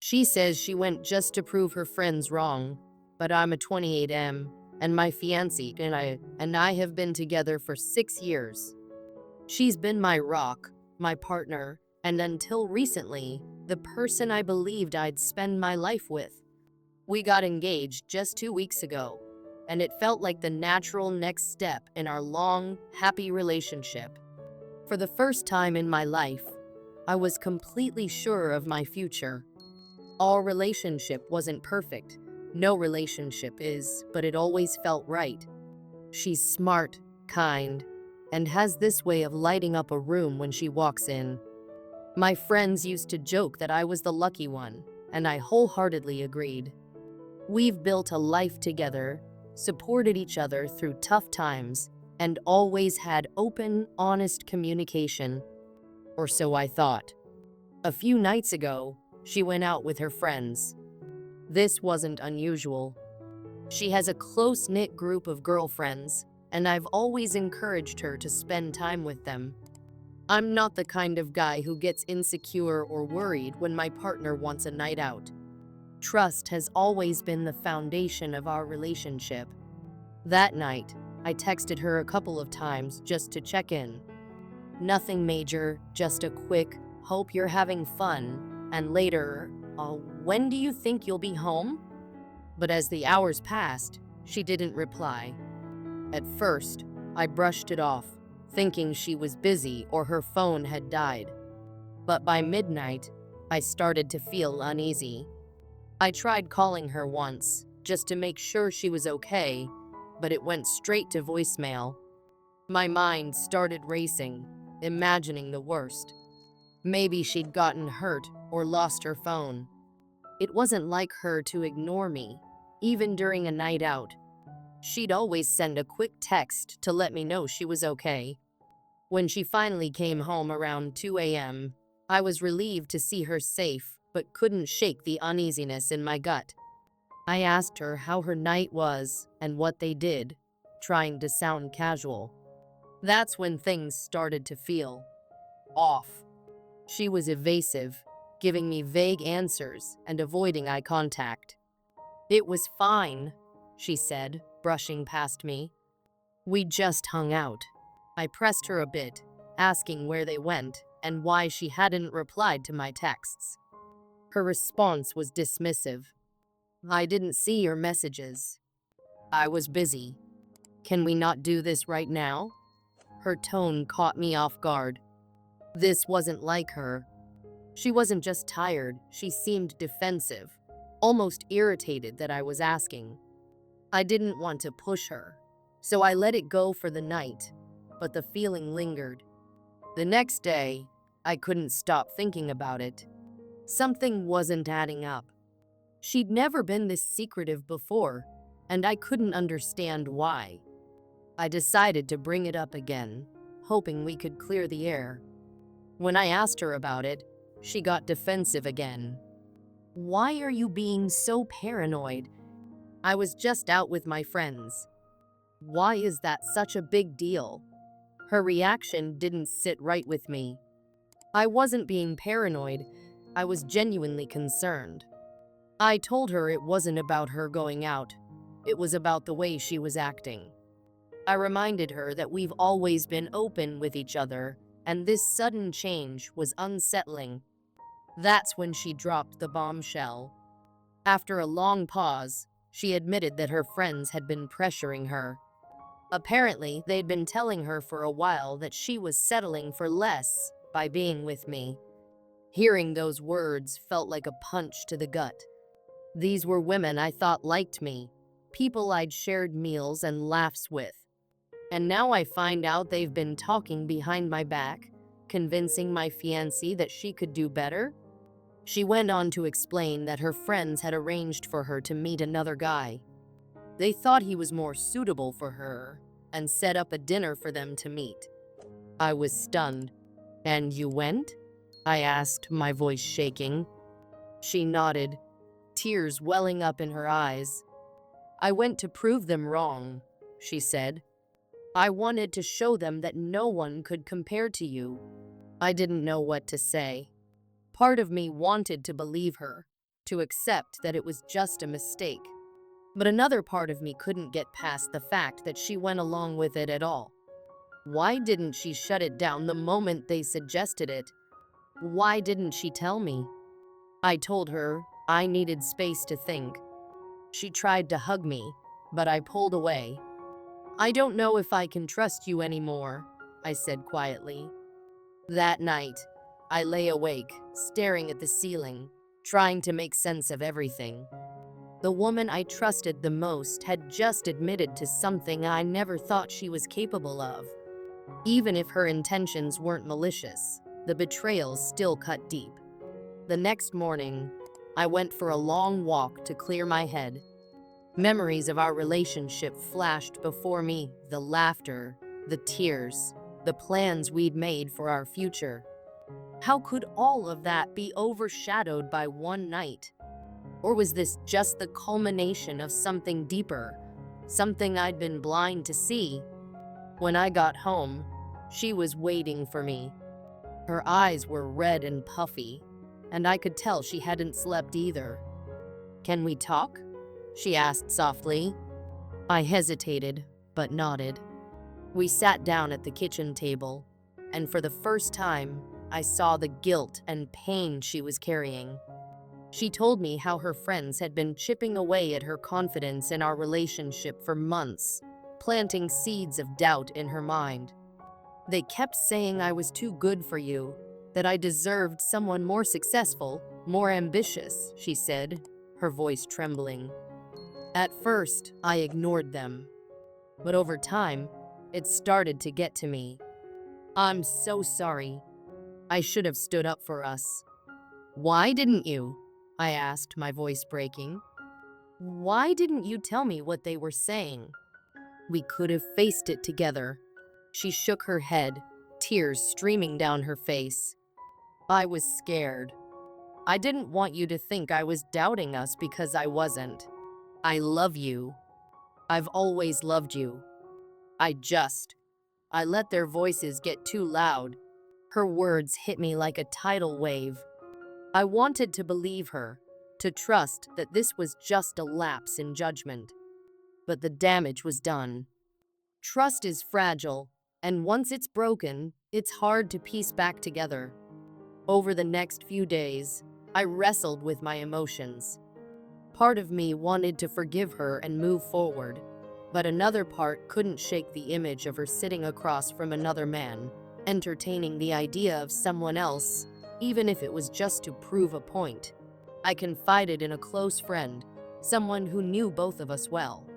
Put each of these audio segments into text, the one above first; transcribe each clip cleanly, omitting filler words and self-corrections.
She says she went just to prove her friends wrong, but I'm a 28M, and my fiancé and I have been together for 6 years. She's been my rock, my partner, and until recently, the person I believed I'd spend my life with. We got engaged just 2 weeks ago, and it felt like the natural next step in our long, happy relationship. For the first time in my life, I was completely sure of my future. Our relationship wasn't perfect. No relationship is, but it always felt right. She's smart, kind, and has this way of lighting up a room when she walks in. My friends used to joke that I was the lucky one, and I wholeheartedly agreed. We've built a life together, supported each other through tough times, and always had open, honest communication. Or so I thought. A few nights ago, she went out with her friends. This wasn't unusual. She has a close-knit group of girlfriends, and I've always encouraged her to spend time with them. I'm not the kind of guy who gets insecure or worried when my partner wants a night out. Trust has always been the foundation of our relationship. That night, I texted her a couple of times just to check in. Nothing major, just a quick, "Hope you're having fun," and later, "When do you think you'll be home?" But as the hours passed, she didn't reply. At first, I brushed it off, thinking she was busy or her phone had died. But by midnight, I started to feel uneasy. I tried calling her once, just to make sure she was okay, but it went straight to voicemail. My mind started racing, imagining the worst. Maybe she'd gotten hurt or lost her phone. It wasn't like her to ignore me, even during a night out. She'd always send a quick text to let me know she was okay. When she finally came home around 2 a.m., I was relieved to see her safe, but couldn't shake the uneasiness in my gut. I asked her how her night was and what they did, trying to sound casual. That's when things started to feel off. She was evasive, giving me vague answers and avoiding eye contact. "It was fine," she said, brushing past me. "We just hung out." I pressed her a bit, asking where they went and why she hadn't replied to my texts. Her response was dismissive. "I didn't see your messages. I was busy. Can we not do this right now?" Her tone caught me off guard. This wasn't like her. She wasn't just tired, she seemed defensive, almost irritated that I was asking. I didn't want to push her, so I let it go for the night, but the feeling lingered. The next day, I couldn't stop thinking about it. Something wasn't adding up. She'd never been this secretive before, and I couldn't understand why. I decided to bring it up again, hoping we could clear the air. When I asked her about it, she got defensive again. "Why are you being so paranoid?" "I was just out with my friends." "Why is that such a big deal?" Her reaction didn't sit right with me. I wasn't being paranoid, I was genuinely concerned. I told her it wasn't about her going out, it was about the way she was acting. I reminded her that we've always been open with each other, and this sudden change was unsettling. That's when she dropped the bombshell. After a long pause, she admitted that her friends had been pressuring her. Apparently, they'd been telling her for a while that she was settling for less by being with me. Hearing those words felt like a punch to the gut. These were women I thought liked me, people I'd shared meals and laughs with. And now I find out they've been talking behind my back, convincing my fiancé that she could do better. She went on to explain that her friends had arranged for her to meet another guy. They thought he was more suitable for her and set up a dinner for them to meet. I was stunned. "And you went?" I asked, my voice shaking. She nodded, tears welling up in her eyes. "I went to prove them wrong," she said. "I wanted to show them that no one could compare to you." I didn't know what to say. Part of me wanted to believe her, to accept that it was just a mistake. But another part of me couldn't get past the fact that she went along with it at all. Why didn't she shut it down the moment they suggested it? Why didn't she tell me? I told her I needed space to think. She tried to hug me, but I pulled away. I don't know if I can trust you anymore, I said quietly. That night, I lay awake, staring at the ceiling, trying to make sense of everything. The woman I trusted the most had just admitted to something I never thought she was capable of. Even if her intentions weren't malicious, the betrayal still cut deep. The next morning, I went for a long walk to clear my head. Memories of our relationship flashed before me, the laughter, the tears, the plans we'd made for our future. How could all of that be overshadowed by one night? Or was this just the culmination of something deeper, something I'd been blind to see? When I got home, she was waiting for me. Her eyes were red and puffy, and I could tell she hadn't slept either. "Can we talk?" she asked softly. I hesitated, but nodded. We sat down at the kitchen table, and for the first time, I saw the guilt and pain she was carrying. She told me how her friends had been chipping away at her confidence in our relationship for months, planting seeds of doubt in her mind. They kept saying I was too good for you, that I deserved someone more successful, more ambitious, she said, her voice trembling. At first, I ignored them, but over time, it started to get to me. "I'm so sorry. I should have stood up for us." "Why didn't you?" I asked, my voice breaking. "Why didn't you tell me what they were saying? We could have faced it together." She shook her head, tears streaming down her face. "I was scared. I didn't want you to think I was doubting us because I wasn't. I love you. I've always loved you. I let their voices get too loud." Her words hit me like a tidal wave. I wanted to believe her, to trust that this was just a lapse in judgment. But the damage was done. Trust is fragile, and once it's broken, it's hard to piece back together. Over the next few days, I wrestled with my emotions. Part of me wanted to forgive her and move forward, but another part couldn't shake the image of her sitting across from another man, entertaining the idea of someone else, even if it was just to prove a point. I confided in a close friend, someone who knew both of us well.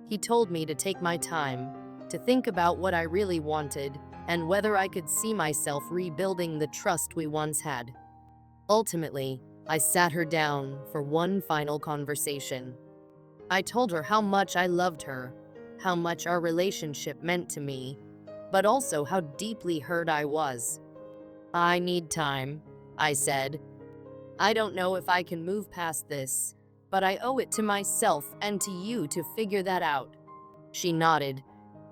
He told me to take my time, to think about what I really wanted, and whether I could see myself rebuilding the trust we once had. Ultimately, I sat her down for one final conversation. I told her how much I loved her, how much our relationship meant to me, but also how deeply hurt I was. "I need time," I said. "I don't know if I can move past this, but I owe it to myself and to you to figure that out." She nodded,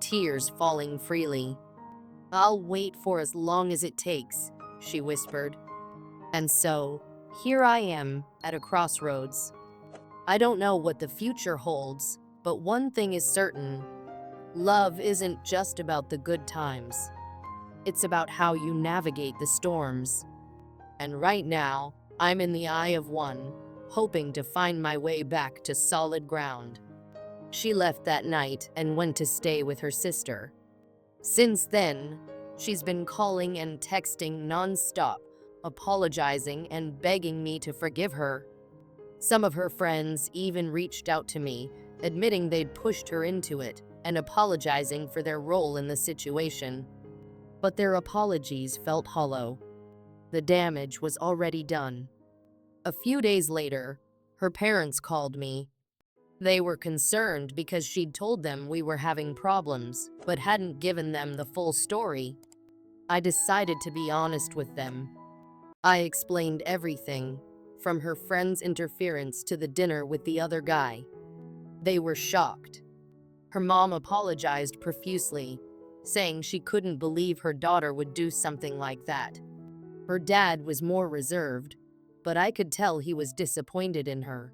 tears falling freely. "I'll wait for as long as it takes," she whispered. And so, here I am at a crossroads. I don't know what the future holds, but one thing is certain. Love isn't just about the good times. It's about how you navigate the storms. And right now, I'm in the eye of one, hoping to find my way back to solid ground. She left that night and went to stay with her sister. Since then, she's been calling and texting nonstop, apologizing and begging me to forgive her. Some of her friends even reached out to me, admitting they'd pushed her into it and apologizing for their role in the situation. But their apologies felt hollow. The damage was already done. A few days later, her parents called me. They were concerned because she'd told them we were having problems, but hadn't given them the full story. I decided to be honest with them. I explained everything, from her friend's interference to the dinner with the other guy. They were shocked. Her mom apologized profusely, saying she couldn't believe her daughter would do something like that. Her dad was more reserved, but I could tell he was disappointed in her.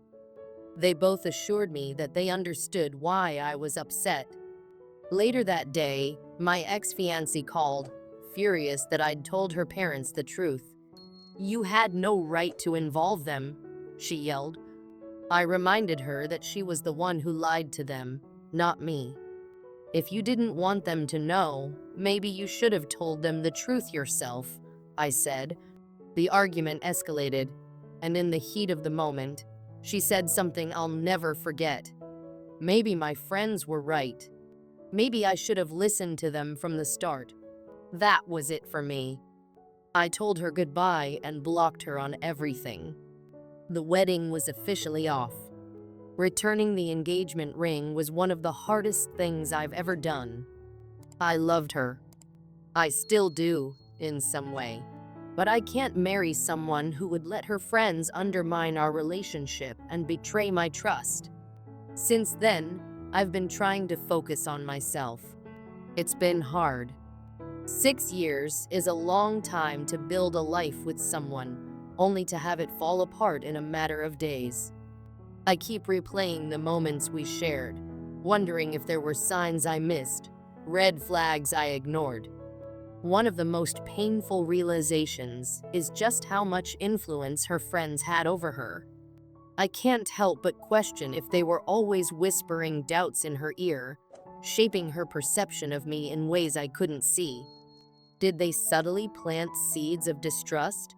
They both assured me that they understood why I was upset. Later that day, my ex-fiancée called, furious that I'd told her parents the truth. "You had no right to involve them," she yelled. I reminded her that she was the one who lied to them, not me. "If you didn't want them to know, maybe you should have told them the truth yourself," I said. The argument escalated, and in the heat of the moment, she said something I'll never forget. Maybe my friends were right. Maybe I should have listened to them from the start. That was it for me. I told her goodbye and blocked her on everything. The wedding was officially off. Returning the engagement ring was one of the hardest things I've ever done. I loved her. I still do, in some way. But I can't marry someone who would let her friends undermine our relationship and betray my trust. Since then, I've been trying to focus on myself. It's been hard. 6 years is a long time to build a life with someone, only to have it fall apart in a matter of days. I keep replaying the moments we shared, wondering if there were signs I missed, red flags I ignored. One of the most painful realizations is just how much influence her friends had over her. I can't help but question if they were always whispering doubts in her ear, shaping her perception of me in ways I couldn't see. Did they subtly plant seeds of distrust?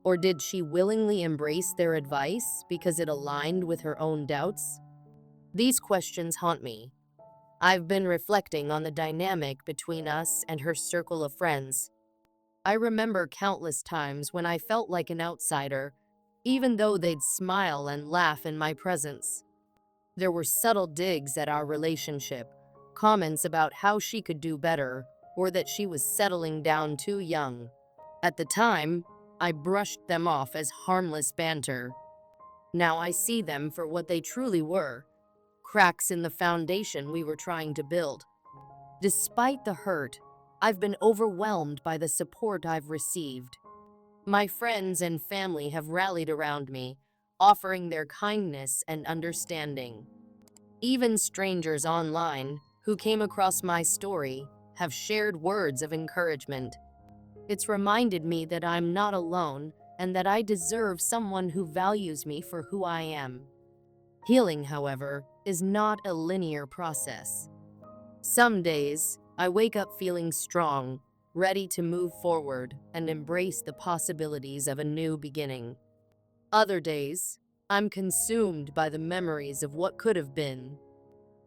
Or did she willingly embrace their advice because it aligned with her own doubts? These questions haunt me. I've been reflecting on the dynamic between us and her circle of friends. I remember countless times when I felt like an outsider, even though they'd smile and laugh in my presence. There were subtle digs at our relationship, comments about how she could do better, or that she was settling down too young. At the time, I brushed them off as harmless banter. Now I see them for what they truly were, cracks in the foundation we were trying to build. Despite the hurt, I've been overwhelmed by the support I've received. My friends and family have rallied around me, offering their kindness and understanding. Even strangers online who came across my story have shared words of encouragement. It's reminded me that I'm not alone and that I deserve someone who values me for who I am. Healing, however, is not a linear process. Some days, I wake up feeling strong, ready to move forward and embrace the possibilities of a new beginning. Other days, I'm consumed by the memories of what could have been.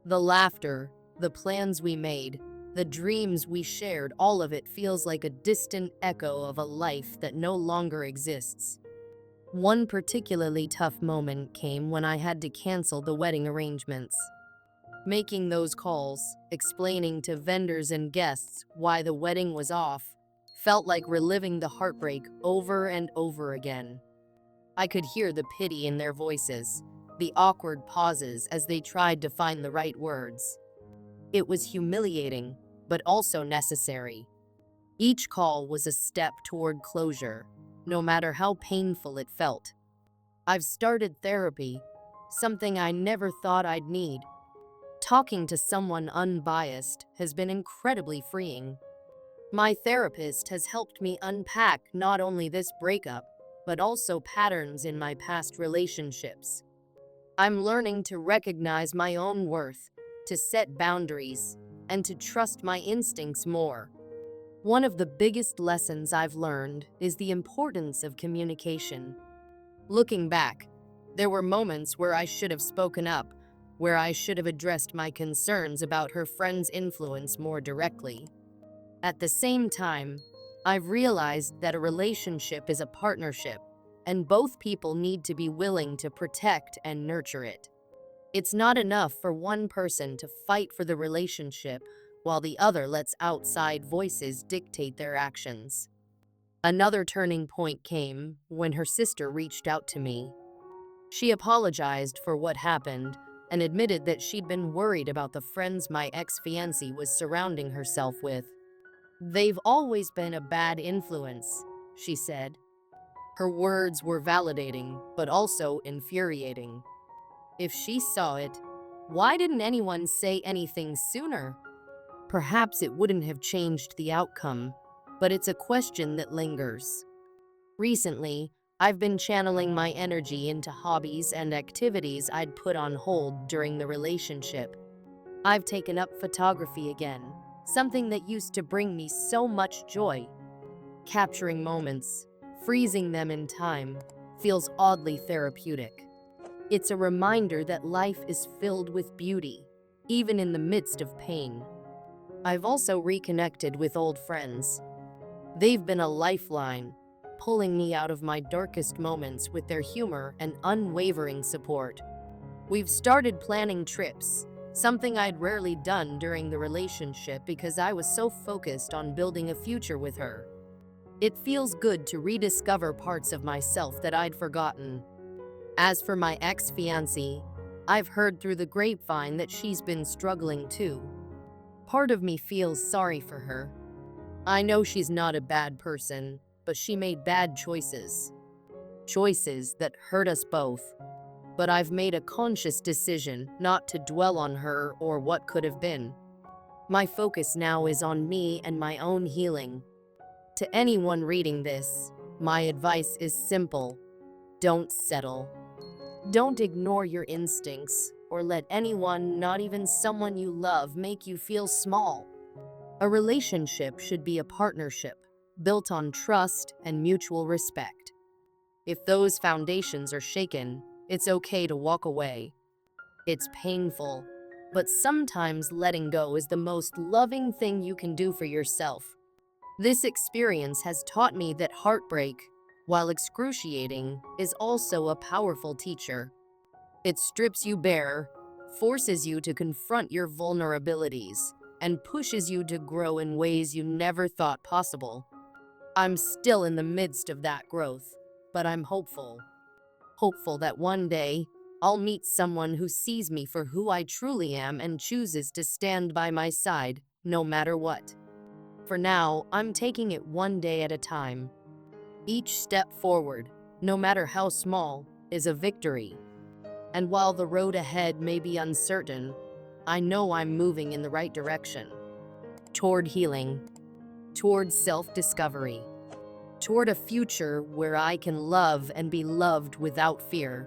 The laughter, the plans we made, the dreams we shared, all of it feels like a distant echo of a life that no longer exists. One particularly tough moment came when I had to cancel the wedding arrangements. Making those calls, explaining to vendors and guests why the wedding was off, felt like reliving the heartbreak over and over again. I could hear the pity in their voices, the awkward pauses as they tried to find the right words. It was humiliating, but also necessary. Each call was a step toward closure, no matter how painful it felt. I've started therapy, something I never thought I'd need. Talking to someone unbiased has been incredibly freeing. My therapist has helped me unpack not only this breakup, but also patterns in my past relationships. I'm learning to recognize my own worth, to set boundaries, and to trust my instincts more. One of the biggest lessons I've learned is the importance of communication. Looking back, there were moments where I should have spoken up, where I should have addressed my concerns about her friend's influence more directly. At the same time, I've realized that a relationship is a partnership, and both people need to be willing to protect and nurture it. It's not enough for one person to fight for the relationship while the other lets outside voices dictate their actions. Another turning point came when her sister reached out to me. She apologized for what happened and admitted that she'd been worried about the friends my ex-fiancée was surrounding herself with. "They've always been a bad influence," she said. Her words were validating, but also infuriating. If she saw it, why didn't anyone say anything sooner? Perhaps it wouldn't have changed the outcome, but it's a question that lingers. Recently, I've been channeling my energy into hobbies and activities I'd put on hold during the relationship. I've taken up photography again, something that used to bring me so much joy. Capturing moments, freezing them in time, feels oddly therapeutic. It's a reminder that life is filled with beauty, even in the midst of pain. I've also reconnected with old friends. They've been a lifeline, pulling me out of my darkest moments with their humor and unwavering support. We've started planning trips, something I'd rarely done during the relationship because I was so focused on building a future with her. It feels good to rediscover parts of myself that I'd forgotten. As for my ex-fiancée, I've heard through the grapevine that she's been struggling too. Part of me feels sorry for her. I know she's not a bad person, but she made bad choices. Choices that hurt us both. But I've made a conscious decision not to dwell on her or what could have been. My focus now is on me and my own healing. To anyone reading this, my advice is simple. Don't settle. Don't ignore your instincts or let anyone, not even someone you love, make you feel small. A relationship should be a partnership, built on trust and mutual respect. If those foundations are shaken, it's okay to walk away. It's painful, but sometimes letting go is the most loving thing you can do for yourself. This experience has taught me that heartbreak, while excruciating, is also a powerful teacher. It strips you bare, forces you to confront your vulnerabilities, and pushes you to grow in ways you never thought possible. I'm still in the midst of that growth, but I'm hopeful. Hopeful that one day, I'll meet someone who sees me for who I truly am and chooses to stand by my side, no matter what. For now, I'm taking it one day at a time. Each step forward, no matter how small, is a victory. And while the road ahead may be uncertain, I know I'm moving in the right direction. Toward healing, toward self-discovery, toward a future where I can love and be loved without fear.